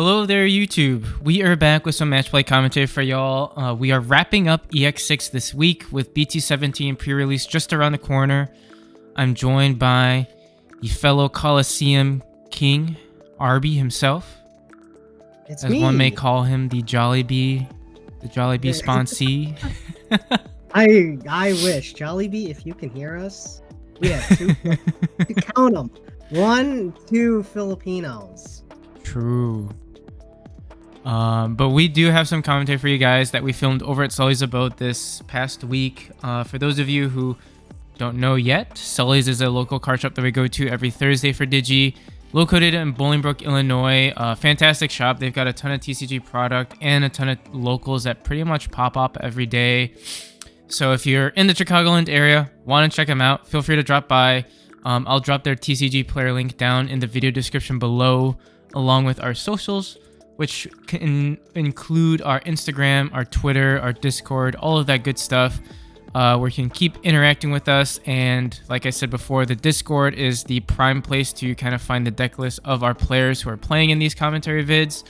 Hello there, YouTube. We are back with some matchplay commentary for y'all. We are wrapping up EX-06 this week with BT17 pre-release just around the corner. I'm joined by the fellow Colosseum king, Arby himself. It's as me. One may call him the Jollibee sponsee. I wish. Jollibee, if you can hear us, we have two. Count them. 1, 2 Filipinos. True. But we do have some commentary for you guys that we filmed over at Sully's Abode this past week. For those of you who don't know yet, Sully's is a local card shop that we go to every Thursday for Digi, located in Bolingbrook, Illinois. Fantastic shop. They've got a ton of TCG product and a ton of locals that pretty much pop up every day. So if you're in the Chicagoland area, want to check them out, feel free to drop by. I'll drop their TCG player link down in the video description below, along with our socials, which can include our Instagram, our Twitter, our Discord, all of that good stuff, where you can keep interacting with us. And like I said before, the Discord is the prime place to kind of find the deck list of our players who are playing in these commentary vids.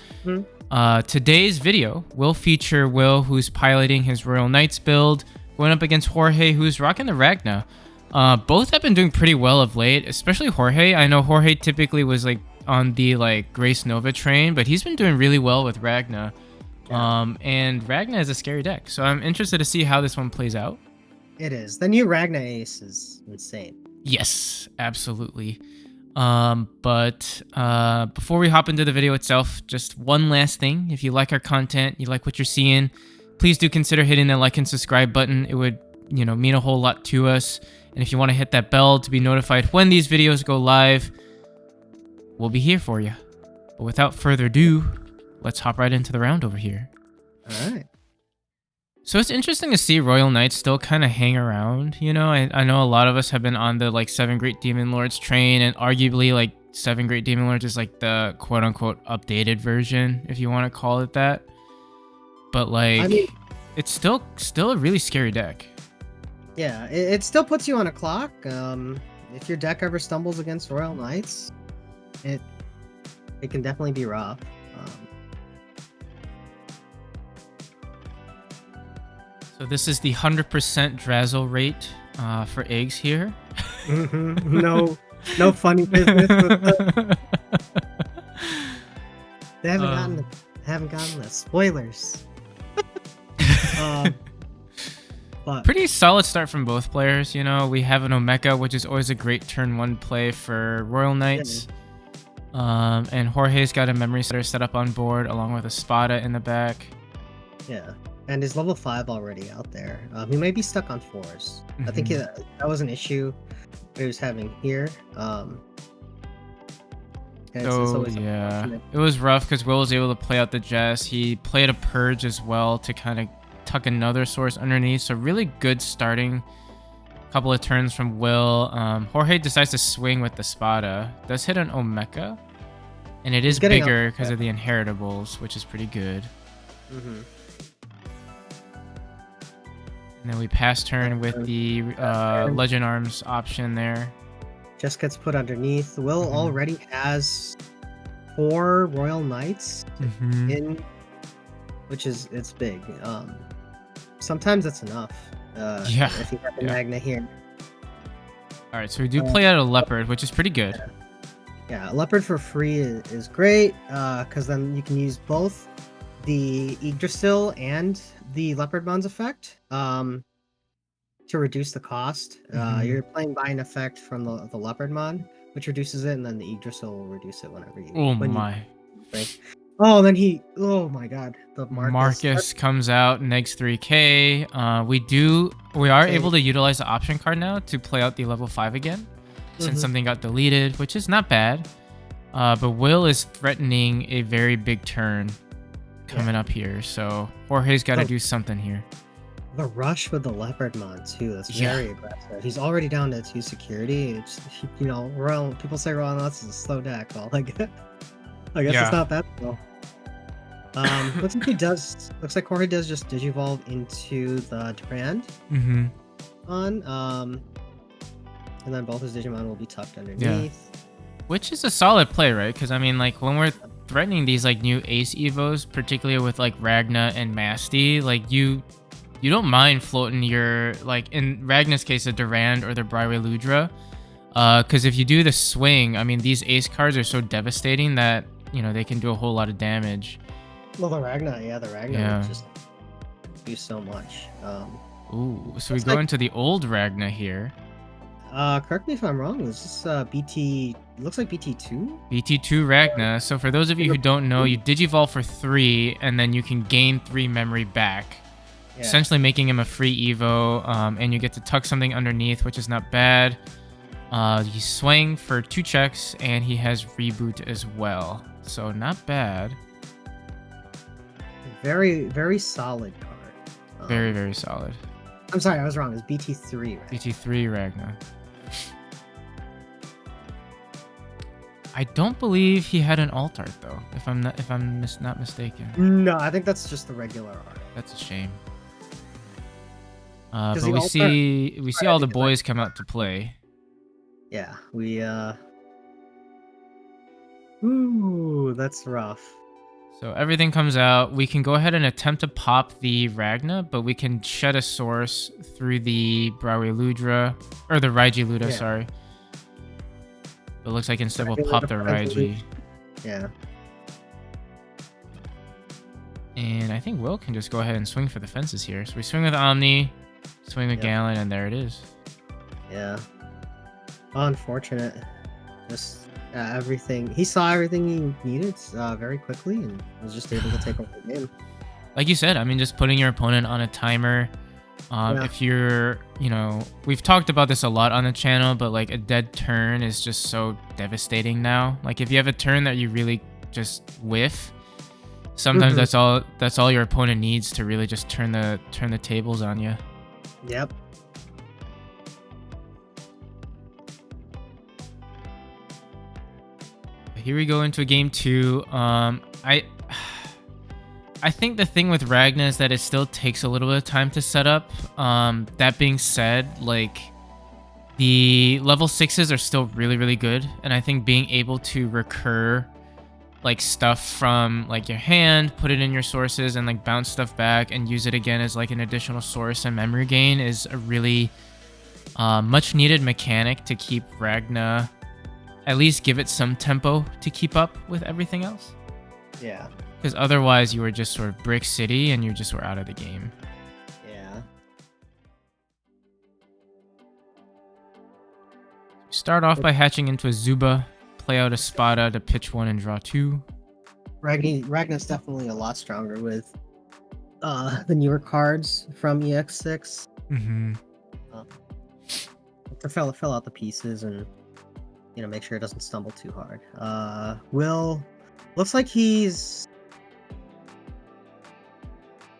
Today's video will feature Will, who's piloting his Royal Knights build, going up against Jorge, who's rocking the Ragna. Both have been doing pretty well of late, especially Jorge. I know Jorge typically was like on the Grace Nova train, but he's been doing really well with Ragna. And Ragna is a scary deck, so I'm interested to see how this one plays out. It is. The new Ragna Ace is insane. Yes, absolutely. But before we hop into the video itself, just one last thing. If you like our content, you like what you're seeing, please do consider hitting that like and subscribe button. It would, mean a whole lot to us. And if you want to hit that bell to be notified when these videos go live, we'll be here for you. But without further ado, let's hop right into the round over here. All right. So it's interesting to see Royal Knights still kind of hang around. I know a lot of us have been on the 7 Great Demon Lords train, and arguably 7 Great Demon Lords is the quote unquote updated version, if you want to call it that. But it's still a really scary deck. Yeah, it still puts you on a clock. If your deck ever stumbles against Royal Knights, it can definitely be rough. So this is the 100% Drazzle rate for eggs here. No funny business. They haven't gotten the spoilers. But pretty solid start from both players. We have an Omeka, which is always a great turn 1 play for Royal Knights. And Jorge's got a Memory Setter set up on board, along with a Spada in the back. Yeah, and he's level 5 already out there. He might be stuck on 4s. I think that was an issue he was having here. It was rough because Will was able to play out the Jess. He played a Purge as well to kind of tuck another source underneath. So really good starting couple of turns from Will. Jorge decides to swing with the Spada. Does hit an Omeka, and it is bigger because of the inheritables, which is pretty good. And then we pass turn with the Legend Arms option there. Just gets put underneath. Will already has 4 Royal Knights in, which it's big. Sometimes that's enough. If you have the Magna here. All right, so we do play out a Leopard, which is pretty good. Yeah, Leopard for free is great, because then you can use both the Yggdrasil and the Leopardmon's effect to reduce the cost. You're playing by an effect from the Leopardmon, which reduces it, and then the Yggdrasil will reduce it whenever you. Oh, then oh my god, the Marcus comes out, negs 3k. We are able to utilize the option card now to play out the level 5 again, since something got deleted, which is not bad. But Will is threatening a very big turn coming up here, so Jorge's got to do something here. The rush with the Leopardmon too, that's very aggressive. He's already down to 2 security. It's, people say Royal Knights is a slow deck. Well, I guess it's not that slow. Looks like Jorge does just Digivolve into the Durand and then both his Digimon will be tucked underneath. Which is a solid play, right? Because I mean, when we're threatening these like new ace evos, particularly with like Ragna and Masty. Like you don't mind floating your, like in Ragna's case, a Durand or the Bryway Ludra. Because if you do the swing, I mean, these ace cards are so devastating that, you know, they can do a whole lot of damage. Well, the Ragna would just do so much. Ooh, so we go into the old Ragna here. Correct me if I'm wrong. Is this BT? It looks like BT2. BT2 Ragna. So for those of you who don't know, you digivolve for 3, and then you can gain 3 memory back. Yeah. Essentially making him a free Evo, and you get to tuck something underneath, which is not bad. He's swing for 2 checks, and he has reboot as well. So not bad. Very, very solid card. Very, very solid. I'm sorry, I was wrong. It's BT3. Right? BT3 Ragna. I don't believe he had an alt art though, if I'm not mistaken. No, I think that's just the regular art. That's a shame. But we see all the boys come out to play. Yeah, ooh, that's rough. So everything comes out. We can go ahead and attempt to pop the Ragna, but we can shed a source through the Bryway Ludra, or the Raiji Luda, sorry. It looks like instead we'll pop the Raiji. Yeah. And I think Will can just go ahead and swing for the fences here. So we swing with Omni, swing with Gallon, and there it is. Yeah. Unfortunate. Just everything. He saw everything he needed very quickly and was just able to take over the game. Like you said, I mean, just putting your opponent on a timer. If you're, you know, we've talked about this a lot on the channel, but like a dead turn is just so devastating now. Like if you have a turn that you really just whiff, sometimes that's all your opponent needs to really just turn the tables on you. Yep. Here we go into game 2. I think the thing with Ragna is that it still takes a little bit of time to set up. That being said, like the level 6s are still really, really good. And I think being able to recur like stuff from like your hand, put it in your sources and like bounce stuff back and use it again as like an additional source and memory gain is a really much needed mechanic to keep Ragna, at least give it some tempo to keep up with everything else. Yeah. Because otherwise you were just sort of brick city and you just were out of the game. Yeah. Start off by hatching into a Zuba, play out a Spada to pitch 1 and draw 2. Ragna's definitely a lot stronger with the newer cards from EX-06. To fill out the pieces and, you know, make sure it doesn't stumble too hard. Will looks like he's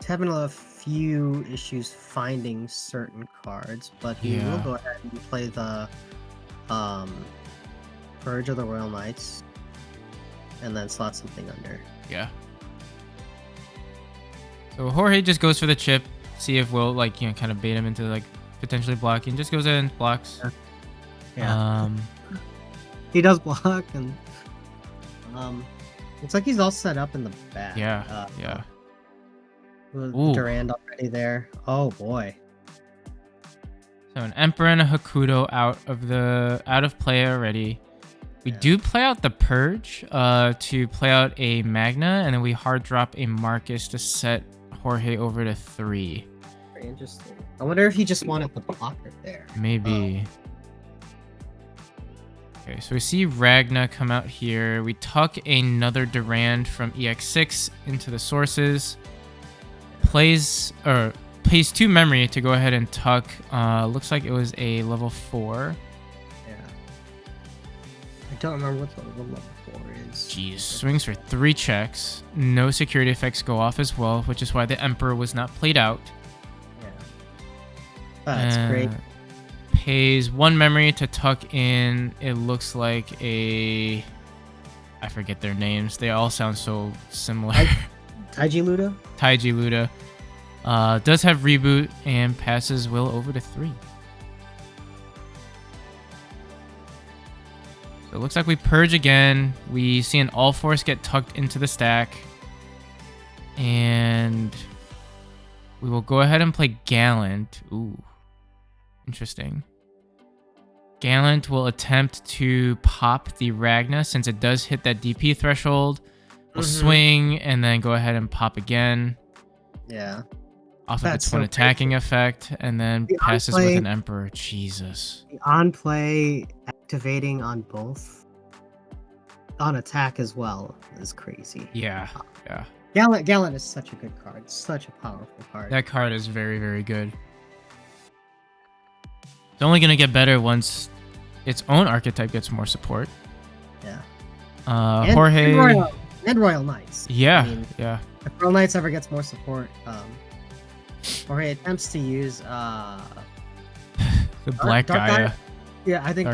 having a few issues finding certain cards, but he will go ahead and play the Purge of the Royal Knights and then slot something under. Yeah. So Jorge just goes for the chip, see if Will, like, you know, kind of bait him into like potentially blocking. Just goes in and blocks. Yeah. He does block, and looks like he's all set up in the back. Yeah. Durand already there. Oh boy. So an Emperor and a Hakuto out of play already. We do play out the Purge to play out a Magna, and then we hard drop a Marcus to set Jorge over to 3. Very interesting. I wonder if he just wanted the blocker there. Maybe. Okay, so we see Ragna come out here. We tuck another Durand from EX-06 into the sources. Pays 2 memory to go ahead and tuck. Looks like it was a level 4. Yeah. I don't remember what the level 4 is. Jeez, swings for 3 checks. No security effects go off as well, which is why the Emperor was not played out. Yeah. That's great. Pays 1 memory to tuck in. It looks like I forget their names. They all sound so similar. Taiji Luda? Taiji Luda. Does have reboot and passes Will over to 3. So it looks like we purge again. We see an all force get tucked into the stack. And we will go ahead and play Gallant. Ooh, interesting. Gallant will attempt to pop the Ragna since it does hit that DP threshold. We'll swing and then go ahead and pop again. Yeah. Off of its one attacking effect, and then passes with an Emperor. Jesus. The on play activating on both, on attack as well, is crazy. Yeah, yeah. Gallant is such a good card. Such a powerful card. That card is very, very good. It's only going to get better once its own archetype gets more support. Yeah. Jorge. And Royal Knights. Yeah, I mean, yeah. If Royal Knights ever gets more support, Jorge attempts to use the Black Dark Gaia. Yeah, I think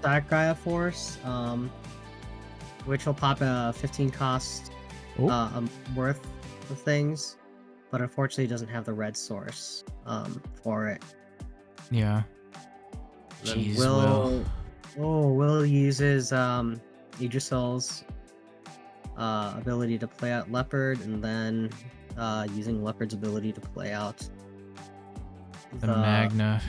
Dark Gaia Force, which will pop a 15 cost worth of things, but unfortunately doesn't have the red source for it. Yeah. Jeez, Will uses Yggdrasil's ability to play out Leopard, and then using Leopard's ability to play out the Magna.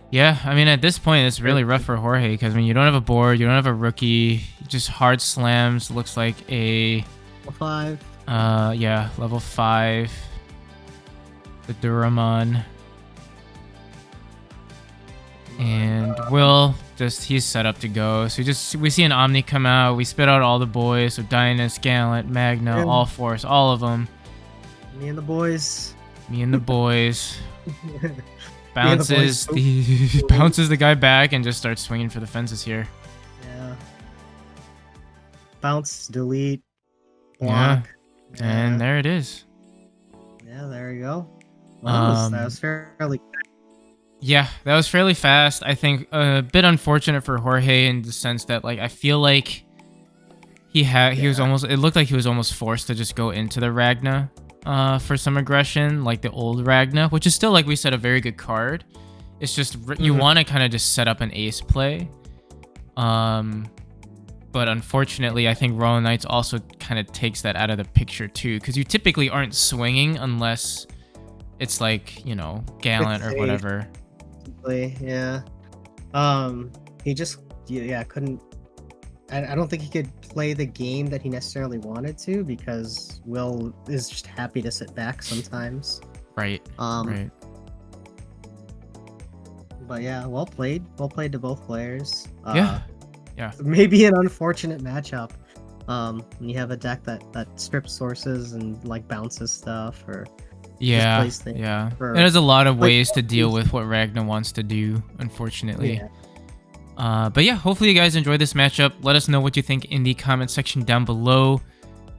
Yeah, I mean, at this point, it's really rough for Jorge because, I mean, you don't have a board, you don't have a rookie, just hard slams. Looks like a level 5. Yeah, level 5. The Duramon. And Will he's set up to go. So we see an Omni come out. We spit out all the boys. So Dynas, Gallant, Magna, All Force, all of them. Me and the boys. Bounces the guy back and just starts swinging for the fences here. Yeah. Bounce, delete, block. Yeah. And there it is. Yeah, there you go. Well, that was fairly. Yeah, that was fairly fast. I think a bit unfortunate for Jorge in the sense that, like, I feel like he was almost, it looked like he was almost forced to just go into the Ragna for some aggression, like the old Ragna, which is still, like we said, a very good card. It's just you want to kind of just set up an ace play. But unfortunately, I think Royal Knights also kind of takes that out of the picture too, because you typically aren't swinging unless it's like, you know, Gallant or whatever. Yeah. He just couldn't. I don't think he could play the game that he necessarily wanted to, because Will is just happy to sit back sometimes. Right. Right. But yeah, well played to both players. Yeah. Maybe an unfortunate matchup. When you have a deck that strips sources and like bounces stuff, or yeah. It has a lot of ways to deal with what Ragna wants to do, unfortunately. Yeah. But yeah, hopefully you guys enjoyed this matchup. Let us know what you think in the comment section down below.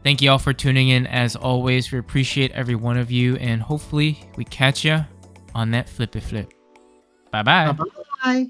Thank you all for tuning in. As always, we appreciate every one of you, and hopefully we catch ya on that flippy flip. Bye-bye. Bye.